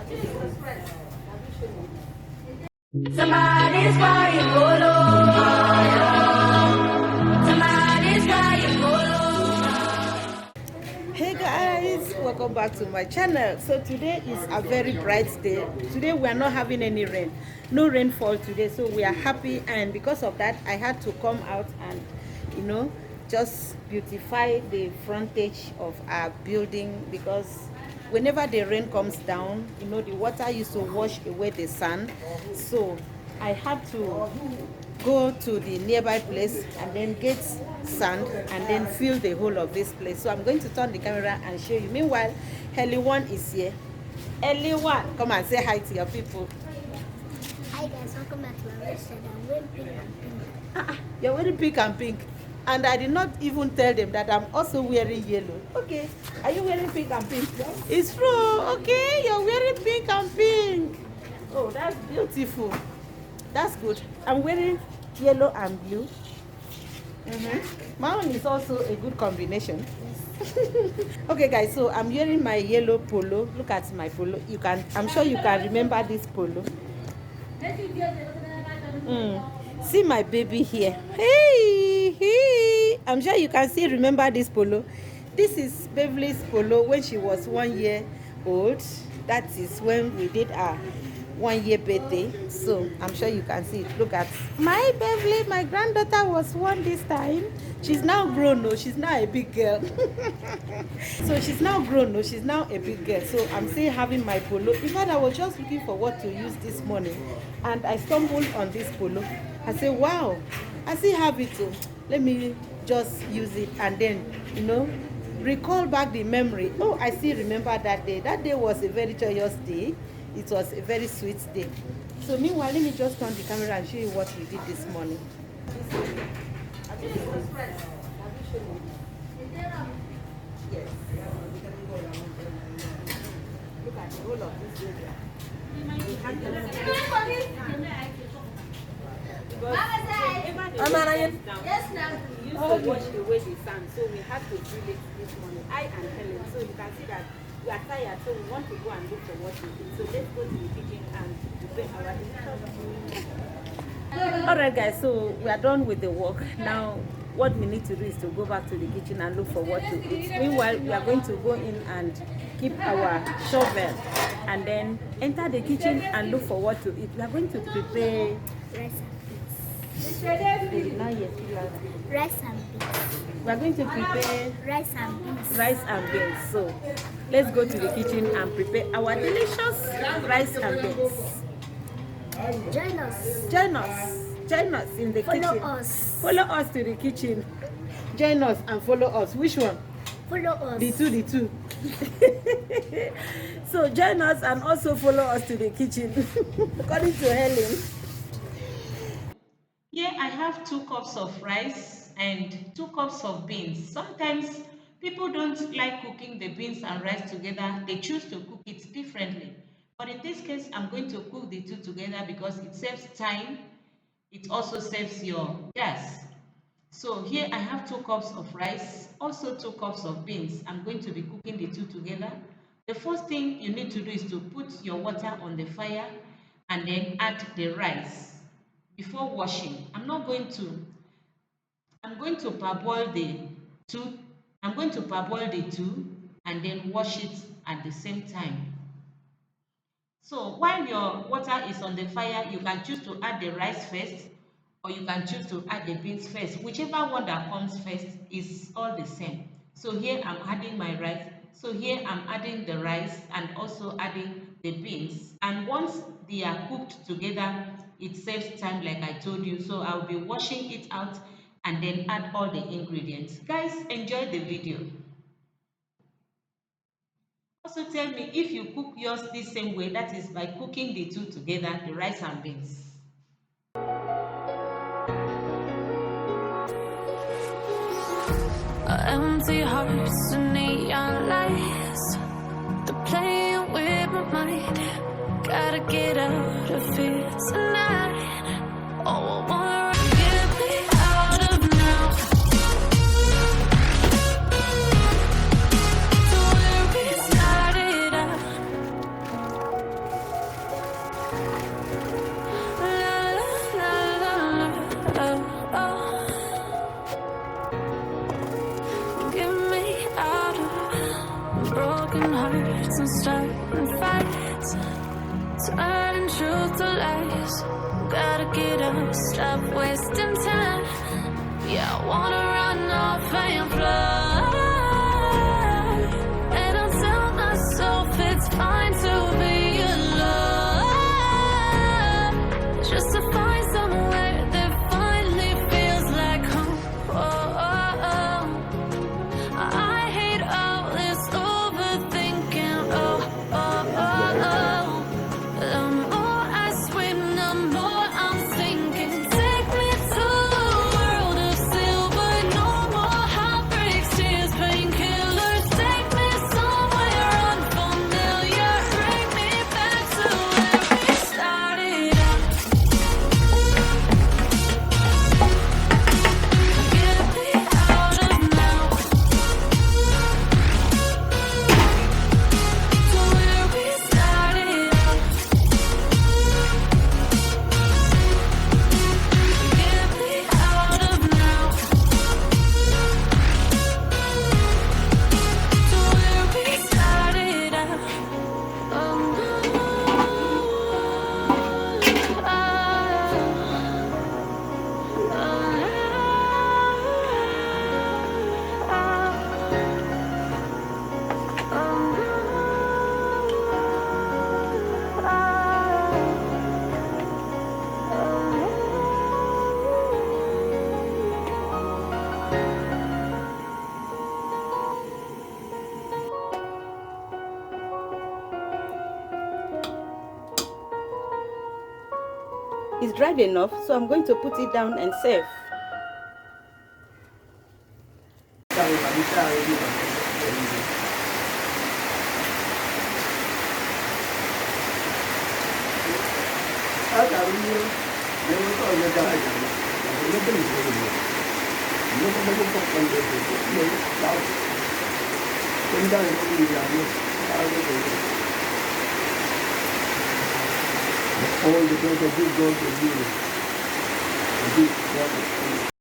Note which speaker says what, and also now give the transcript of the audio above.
Speaker 1: Somebody's crying, oh Lord. Somebody's crying, oh Lord.
Speaker 2: Hey guys, welcome back to my channel. So today is a very bright day. Today we are not having any rain, no rainfall today, so we are happy, and because of that I had to come out and just beautify the frontage of our building, because whenever the rain comes down, the water used to wash away the sand. So I had to go to the nearby place and then get sand and then fill the whole of this place. So I'm going to turn the camera and show you. Meanwhile, Ellie1 is here. Ellie1, come and say hi to your people.
Speaker 3: Hi guys, welcome back to my restaurant. I'm wearing pink and pink.
Speaker 2: You're wearing pink and pink. And I did not even tell them that I'm also wearing yellow. Okay, are you wearing pink and pink? Yes. It's true. Okay, you're wearing pink and pink. Oh, that's beautiful. That's good. I'm wearing yellow and blue. My one is also a good combination. Okay guys, so I'm wearing my yellow polo. Look at my polo. I'm sure you can remember this polo. See my baby here. Hey, I'm sure you can still remember this polo. This is Beverly's polo when she was 1 year old. That is when we did our 1 year birthday. So I'm sure you can see it. Look at my Beverly. My granddaughter was 1 this time. She's now grown. No, she's now a big girl. So she's now grown. No, she's now a big girl. So I'm still having my polo. In fact, I was just looking for what to use this morning, and I stumbled on this polo. I said, wow, I still have it too. Let me just use it and then, recall back the memory. Oh, I still remember that day. That day was a very joyous day. It was a very sweet day. So meanwhile, let me just turn the camera and show you what we did this morning. Yes. Look at the whole of this area.
Speaker 3: Yes, ma'am.
Speaker 2: We used to wash away the sand, so we had to drill it this morning. I and Helen. So you can see that we are tired, so we want to go and look for what we do. So let's go to the kitchen and prepare our dinner. Alright guys, so we are done with the work. Now what we need to do is to go back to the kitchen and look for what to eat. Meanwhile, we are going to go in and keep our shovel and then enter the kitchen and look for what to eat. We are going to prepare
Speaker 3: Rice and
Speaker 2: rice and beans. We are going to prepare
Speaker 3: rice and beans.
Speaker 2: rice and beans. So let's go to the kitchen and prepare our delicious rice and beans.
Speaker 3: Join us.
Speaker 2: Join us. Join us in the kitchen.
Speaker 3: Follow us.
Speaker 2: Follow us to the kitchen. Join us and follow us. Which one?
Speaker 3: Follow us.
Speaker 2: The two. So join us and also follow us to the kitchen. According to Helen. Here I have 2 cups of rice and 2 cups of beans. Sometimes people don't like cooking the beans and rice together. They choose to cook it differently. But in this case, I'm going to cook the 2 together because it saves time. It also saves your gas. So here I have 2 cups of rice, also 2 cups of beans. I'm going to be cooking the 2 together. The first thing you need to do is to put your water on the fire and then add the rice before washing. I'm going to parboil the 2. I'm going to parboil the 2 and then wash it at the same time. So while your water is on the fire, you can choose to add the rice first, or you can choose to add the beans first. Whichever one that comes first is all the same. So here I'm adding my rice. So here I'm adding the rice and also adding the beans. And once they are cooked together, it saves time like I told you. So I'll be washing it out and then add all the ingredients. Guys, enjoy the video. Also tell me if you cook yours the same way, that is by cooking the 2 together, the rice and beans.
Speaker 1: Empty hearts and neon lights, they're playing with my mind. Gotta get out of here tonight. Oh, I wanna get me out of now. To where we started out. fights and starting fights, turning truth to lies. Gotta get up, stop wasting time. Yeah, I wanna run off and fly. And I'll tell myself it's fine to be alone, just to find somewhere that finally feels like home. Oh, oh, oh. I hate all this overthinking. Oh, oh, oh, oh. The more I swim, the more I'm sinking. Take me to a world of silver. No more heartbreaks, tears, painkillers. Take me somewhere unfamiliar. Bring me back to where we started out. Get me out of now. To where we started out. Get me out of now. To where we started out.
Speaker 4: It's dried enough, so I'm going to put it down and serve.
Speaker 5: All the girls that did go to the